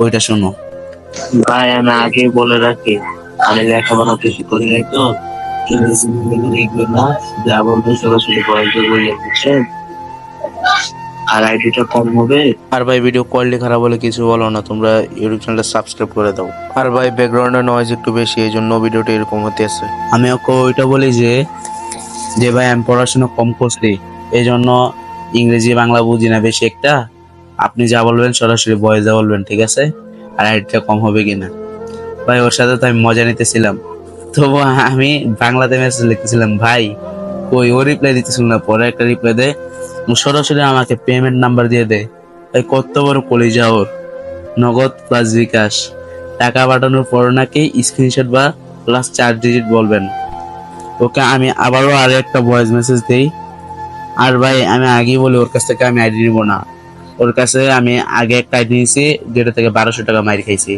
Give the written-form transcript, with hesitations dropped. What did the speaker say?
ওইটা শোনো। ভাই আমি আগে বলে রাখি, আমি লেখাপড়া কিছু করি নাই তো, ইংরেজি লিখবেন না, যা বলবেন সরাসরি বয়সে বলে বুঝছেন, আর আইডিটা কম হবে। আর ভাই ভিডিও কোয়ালিটি খারাপ হলে কিছু বলো না, তোমরা ইউটিউব চ্যানেলটা সাবস্ক্রাইব করে দাও। আর ভাই ব্যাকগ্রাউন্ডের নয়েজ একটু বেশি, এই জন্য ভিডিওটা এরকম হতে আছে। আমি ওকে ওইটা বলি যে যে ভাই আমি পড়াশোনা কম করছি, এই জন্য ইংরেজি বাংলা বুঝি না বেশি একটা। আপনি যা বলবেন সরাসরি ভয়েসে বলবেন, ঠিক আছে? আর আইডিটা কম হবে কিনা। ভাই ওর সাথে তো আমি মজা নিতেছিলাম, তো আমি বাংলাতে মেসেজ লিখতেছিলাম ভাই, কই ও রিপ্লাই দিতেছিল না। পরে একটা রিপ্লাই দেয়, ও সরাসরি আমাকে পেমেন্ট নাম্বার দিয়ে দেয়। ভাই কত বড় কলিজা ওর! নগদ প্লাস বিকাশ, টাকা পাঠানোর পর নাকি স্ক্রিনশট বা প্লাস 4 ডিজিট বলবেন। ওকে আমি আবারও আরো একটা ভয়েস মেসেজ দেই। আর ভাই আমি আগেই বলি, ওর কাছ থেকে আমি আইডি নিব না। ওর কাছে আমি আগে একটা আইডি নিয়েছি, যেটা থেকে 1200 টাকা মাইর খাইছি।